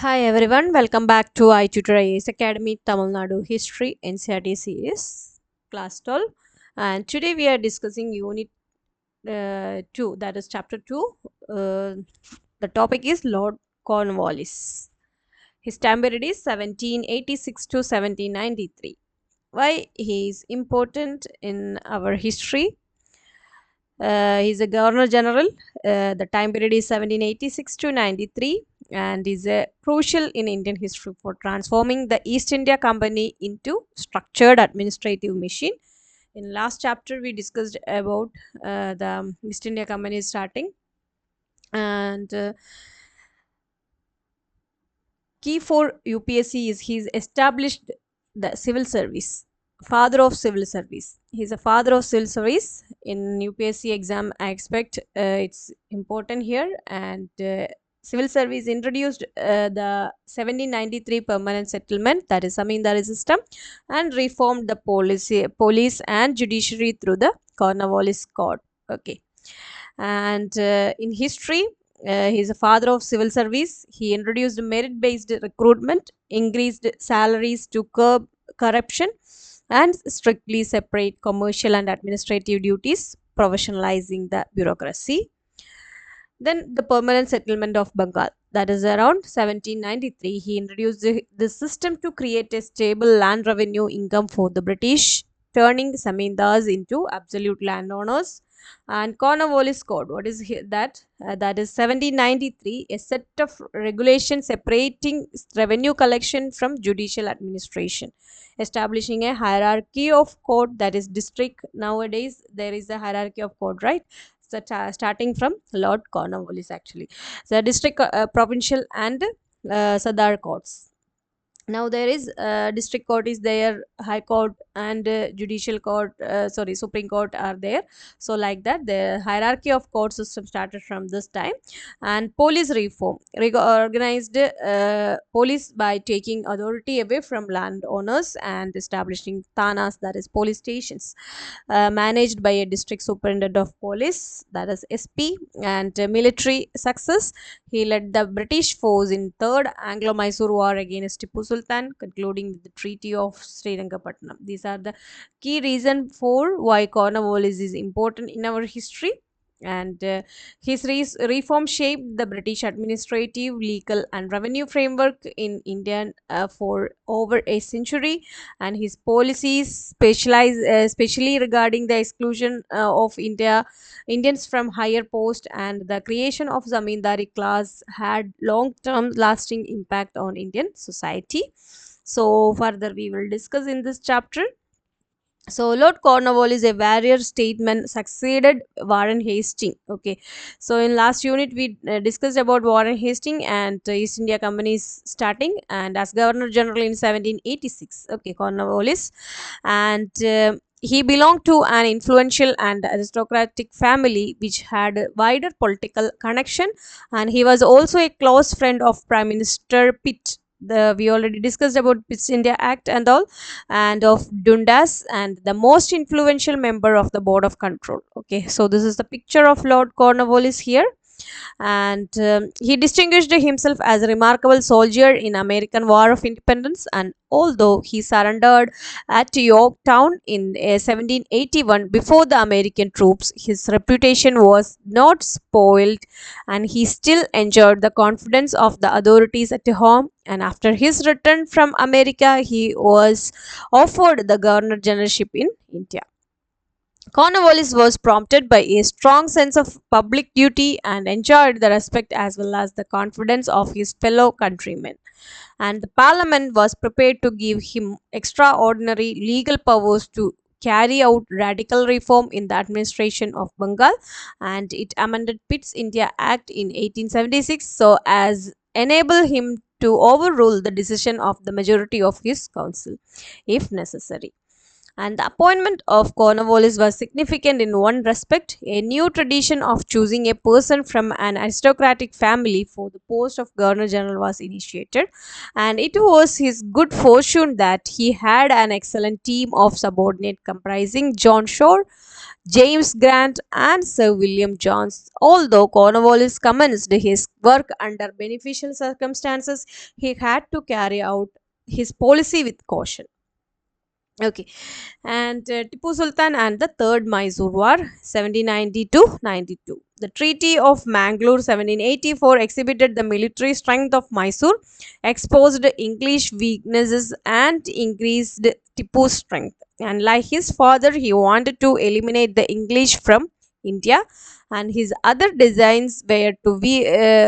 Hi everyone, welcome back to i-TUTOR IAS Academy Tamilnadu History NCERT series Class 12, and today we are discussing Unit 2, that is Chapter 2. The topic is Lord Cornwallis. His time period is 1786 to 1793. Why he is important in our history? He's a Governor General. The time period is 1786 to 93 and is crucial in Indian history for transforming the East India Company into structured administrative machine. In last chapter, we discussed about the East India Company starting, and key for UPSC is he's established the civil service. Father of civil service. He's a father of civil service. In UPSC exam, I expect it's important here. And civil service introduced the 1793 permanent settlement, that is Zamindari system, and reformed the police and judiciary through the Cornwallis Code. Okay. And in history, he is a father of civil service. He introduced merit-based recruitment, increased salaries to curb corruption, and strictly separate commercial and administrative duties, professionalizing the bureaucracy. Then the permanent settlement of Bengal, that is around 1793. He introduced the system to create a stable land revenue income for the British, turning zamindars into absolute landowners. And Cornwallis Code, what is that? That is 1793, a set of regulations separating revenue collection from judicial administration, establishing a hierarchy of court, that is district. Nowadays, there is a hierarchy of court, right? Starting from Lord Cornwallis, actually. The district, provincial, and Sadar courts. Now there is district court is there, high court, and judicial court, supreme court are there. So like that, the hierarchy of court system started from this time. And police reform organized police by taking authority away from landowners and establishing thanas, that is police stations, managed by a district superintendent of police, that is SP. And military success, he led the British force in Third Anglo-Mysore War against Tipu Sultan, concluding with the Treaty of Srirangapatnam. These are the key reasons for why Cornwallis is important in our history. And his reform shaped the British administrative, legal, and revenue framework in India for over a century. And his policies especially regarding the exclusion of Indians from higher post and the creation of zamindari class had long-term lasting impact on Indian society. So further we will discuss in this chapter. So Lord Cornwallis, a warrior statesman, succeeded Warren Hastings. Okay, so in last unit we discussed about Warren Hastings and East India Company is starting, and as Governor General in 1786. Okay, Cornwallis, and he belonged to an influential and aristocratic family which had wider political connection, and he was also a close friend of Prime Minister Pitt. We already discussed about Pitt's India Act and all, and of Dundas, and the most influential member of the Board of Control. Okay, so this is the picture of Lord Cornwallis here. And he distinguished himself as a remarkable soldier in American War of Independence, and although he surrendered at Yorktown in 1781 before the American troops, his reputation was not spoiled, and he still enjoyed the confidence of the authorities at home. And after his return from America, he was offered the governor generalship in India. Cornwallis was prompted by a strong sense of public duty and enjoyed the respect as well as the confidence of his fellow countrymen. And the parliament was prepared to give him extraordinary legal powers to carry out radical reform in the administration of Bengal, and it amended Pitt's India Act in 1876 so as enable him to overrule the decision of the majority of his council if necessary. And the appointment of Cornwallis was significant in one respect. A new tradition of choosing a person from an aristocratic family for the post of Governor General was initiated, and it was his good fortune that he had an excellent team of subordinates comprising John Shore, James Grant, and Sir William Jones. Although Cornwallis commenced his work under beneficial circumstances, he had to carry out his policy with caution. Okay, and Tipu Sultan and the Third Mysore War, 1790 to 92. The Treaty of Mangalore, 1784, exhibited the military strength of Mysore, exposed English weaknesses, and increased Tipu's strength. And like his father, he wanted to eliminate the English from India, and his other designs were to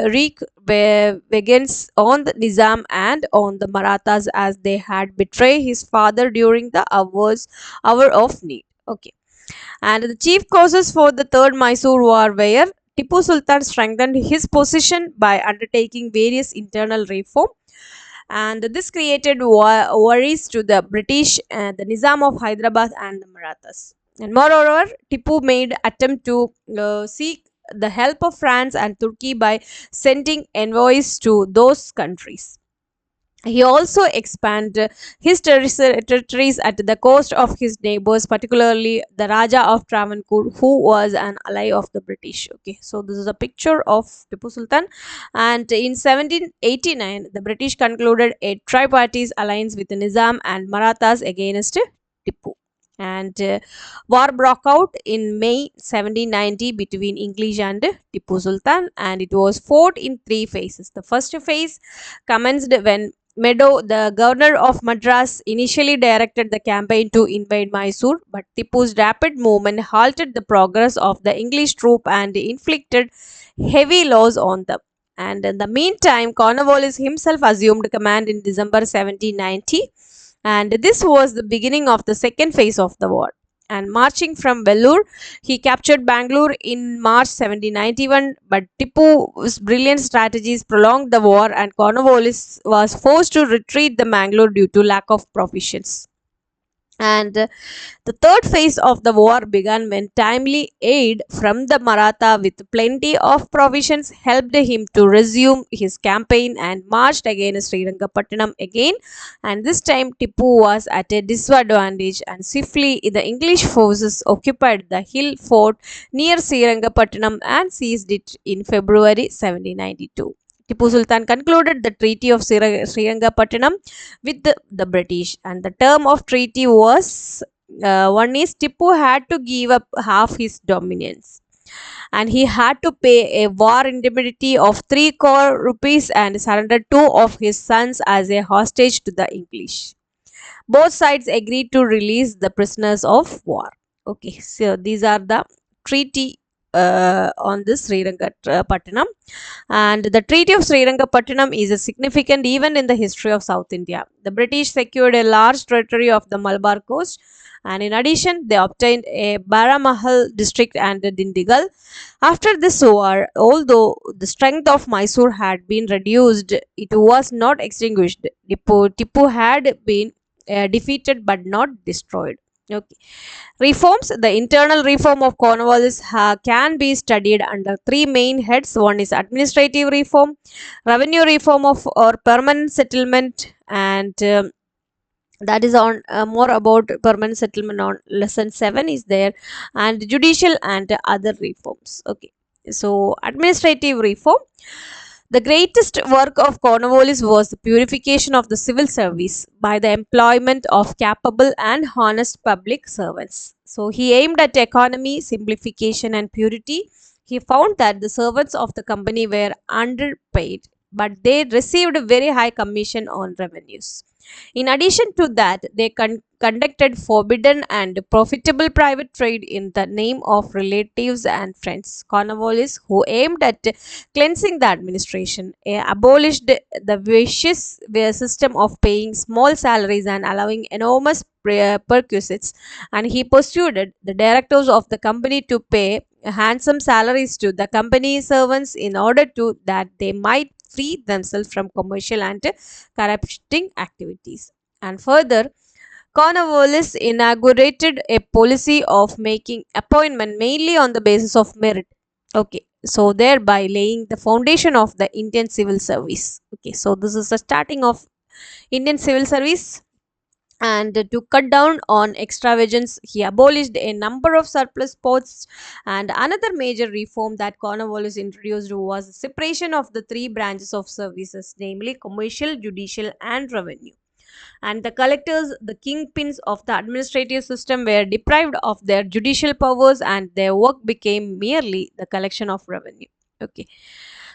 wreak vengeance on the Nizam and on the Marathas, as they had betrayed his father during the hour of need. Okay, and the chief causes for the Third Mysore War were Tipu Sultan strengthened his position by undertaking various internal reform, and this created worries to the British and the Nizam of Hyderabad and the Marathas. And moreover, Tipu made attempt to seek the help of France and Turkey by sending envoys to those countries. He also expanded his territories at the cost of his neighbors, particularly the Raja of Travancore, who was an ally of the British. Okay, so this is a picture of Tipu Sultan. And in 1789, the British concluded a tripartite alliance with the Nizam and Marathas against Tipu. And war broke out in May 1790 between English and Tipu Sultan, and it was fought in three phases. The first phase commenced when Meadow, the governor of Madras, initially directed the campaign to invade Mysore, but Tipu's rapid movement halted the progress of the English troop and inflicted heavy loss on them. And in the meantime, Cornwallis himself assumed command in December 1790, and this was the beginning of the second phase of the war. And marching from Vellore, he captured Bangalore in March 1791, but Tipu's brilliant strategies prolonged the war, and Cornwallis was forced to retreat the Bangalore due to lack of provisions. And the third phase of the war began when timely aid from the Maratha with plenty of provisions helped him to resume his campaign and marched against Srirangapatnam again. And this time Tipu was at a disadvantage, and swiftly the English forces occupied the hill fort near Srirangapatnam and seized it in February 1792. Tipu Sultan concluded the Treaty of Srirangapatnam with the British, and the term of treaty was one is Tipu had to give up half his dominions, and he had to pay a war indemnity of 3 crore rupees and surrender 2 of his sons as a hostage to the English. Both sides agreed to release the prisoners of war. Okay, so these are the treaty on this Srirangapatnam. And the Treaty of Srirangapatnam is a significant event in the history of South India. The British secured a large territory of the Malabar coast, and in addition, they obtained a Baramahal district and a Dindigal. After this war, although the strength of Mysore had been reduced, it was not extinguished. Tipu had been defeated but not destroyed. Okay. Reforms. The internal reform of Cornwallis can be studied under three main heads. One is administrative reform, revenue reform of or permanent settlement, and that is on more about permanent settlement on lesson 7 is there, and judicial and other reforms. Okay, so administrative reform. The greatest work of Cornwallis was the purification of the civil service by the employment of capable and honest public servants. So he aimed at economy, simplification, and purity. He found that the servants of the company were underpaid, but they received a very high commission on revenues. In addition to that, they conducted forbidden and profitable private trade in the name of relatives and friends. Cornwallis, who aimed at cleansing the administration, abolished the vicious system of paying small salaries and allowing enormous perquisites, and he persuaded the directors of the company to pay handsome salaries to the company servants in order to that they might free themselves from commercial and corrupting activities. And further, Cornwallis inaugurated a policy of making appointment mainly on the basis of merit. Okay, so thereby laying the foundation of the Indian civil service. Okay, so this is the starting of Indian civil service. And to cut down on extravagance, he abolished a number of surplus posts. And another major reform that Cornwallis introduced was the separation of the three branches of services, namely commercial, judicial, and revenue. And the collectors, the kingpins of the administrative system, were deprived of their judicial powers, and their work became merely the collection of revenue. Okay,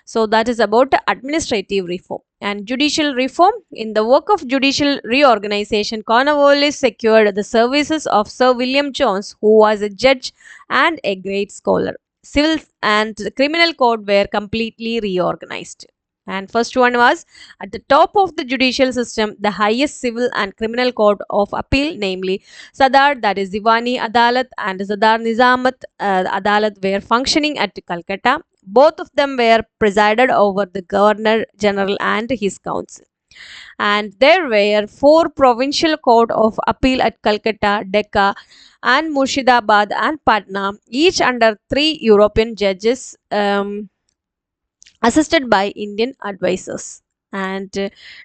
so that is about administrative reform. And judicial reform. In the work of judicial reorganization, Cornwallis secured the services of Sir William Jones, who was a judge and a great scholar. Civil and criminal code were completely reorganized. And first one was at the top of the judicial system, the highest civil and criminal court of appeal, namely Sadar, that is Diwani Adalat, and Sadar Nizamat Adalat, were functioning at Calcutta. Both of them were presided over the Governor General and his council. And there were four provincial court of appeal at Calcutta, Decca, and Murshidabad and Patna, each under three European judges. Assisted by Indian advisors. And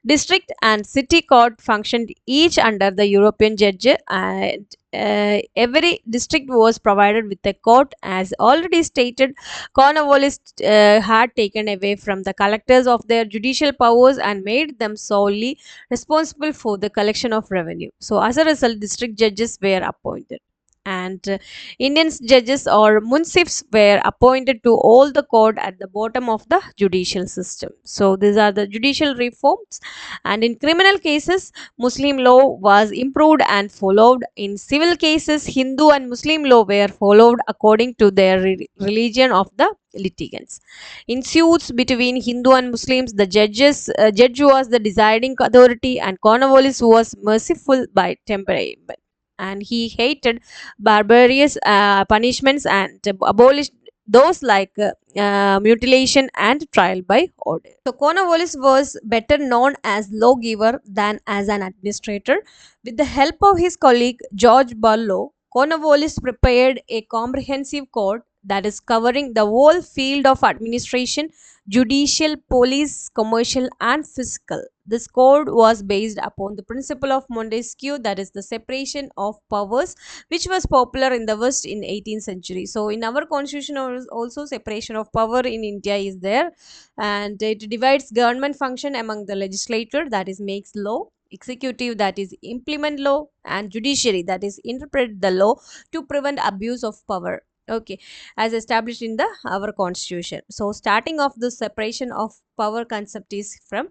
district and city court functioned each under the European judge, and every district was provided with a court. As already stated, Cornwallis had taken away from the collectors of their judicial powers and made them solely responsible for the collection of revenue. So, as a result, district judges were appointed. And Indian judges or munsifs were appointed to all the court at the bottom of the judicial system. So these are the judicial reforms. And in criminal cases, Muslim law was improved and followed. In civil cases, Hindu and Muslim law were followed according to their religion of the litigants. In suits between Hindu and Muslims, the judge was the deciding authority, and Cornwallis was merciful by temperament. And he hated barbarous punishments and abolished those like mutilation and trial by order. So Cornwallis was better known as lawgiver than as an administrator. With the help of his colleague George Barlow, Cornwallis prepared a comprehensive code that is covering the whole field of administration, judicial, police, commercial, and fiscal. This code was based upon the principle of Montesquieu, that is the separation of powers, which was popular in the West in 18th century. So in our constitution also separation of power in India is there, and it divides government function among the legislature, that is makes law, executive, that is implement law, and judiciary, that is interpret the law to prevent abuse of power. Okay, as established in the our constitution. So starting of the separation of power concept is from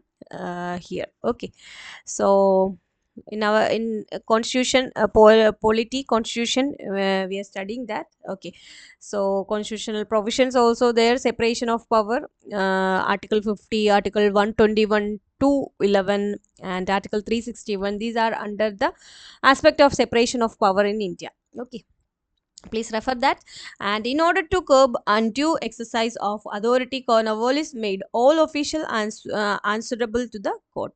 here. Okay, so in our in constitution polity constitution we are studying that. Okay, so constitutional provisions also there, separation of power, article 50, article 121 to 11, and article 361, these are under the aspect of separation of power in India. Okay, please refer that. And in order to curb undue exercise of authority, Cornwallis made all official answerable to the court.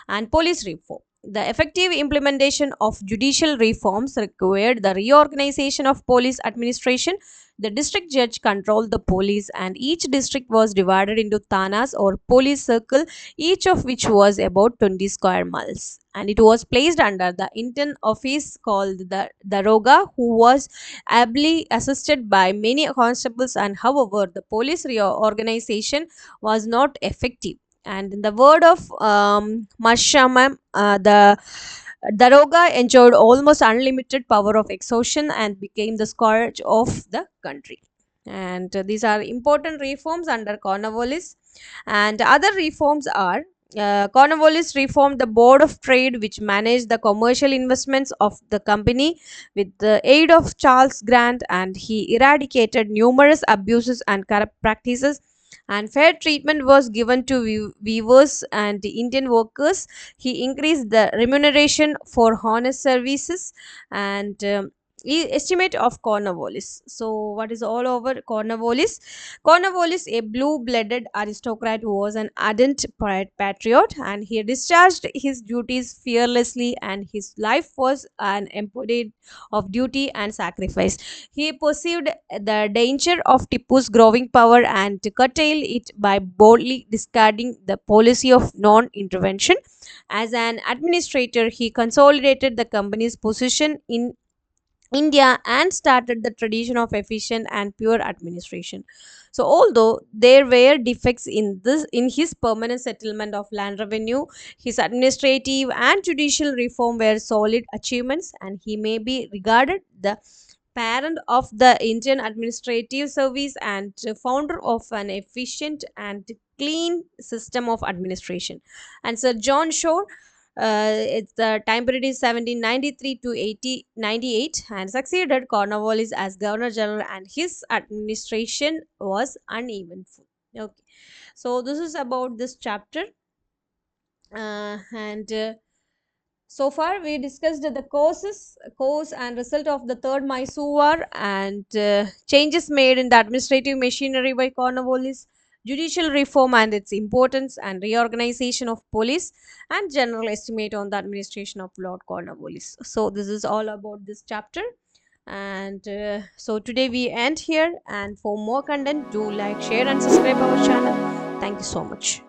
And police reform. The effective implementation of judicial reforms required the reorganization of police administration. The district judge controlled the police, and each district was divided into thanas or police circle, each of which was about 20 square miles. And it was placed under the intern office called the Daroga, who was ably assisted by many constables. And however, the police reorganization was not effective. And in the word of Mashamam, the Daroga enjoyed almost unlimited power of extortion and became the scourge of the country. And these are important reforms under Cornwallis. And other reforms are Cornwallis reformed the Board of Trade, which managed the commercial investments of the company with the aid of Charles Grant, and he eradicated numerous abuses and corrupt practices. And fair treatment was given to weavers and Indian workers. He increased the remuneration for honest services. And estimate of Cornwallis. So what is all over Cornwallis? Cornwallis, a blue-blooded aristocrat who was an ardent patriot, and he discharged his duties fearlessly, and his life was an embodied of duty and sacrifice. He perceived the danger of Tipu's growing power and curtailed it by boldly discarding the policy of non-intervention. As an administrator, he consolidated the company's position in India and started the tradition of efficient and pure administration. So, although there were defects in his permanent settlement of land revenue, his administrative and judicial reform were solid achievements, and he may be regarded the parent of the Indian administrative service and founder of an efficient and clean system of administration. And Sir John Shore, it's the time period is 1793 to 1898, and succeeded Cornwallis as Governor General, and his administration was uneventful. Okay, so this is about this chapter, and so far we discussed the course and result of the third Mysore War, and changes made in the administrative machinery by Cornwallis, judicial reform and its importance, and reorganization of police, and general estimate on the administration of Lord Cornwallis. So this is all about this chapter, and so today we end here. And for more content, do like, share, and subscribe our channel. Thank you so much.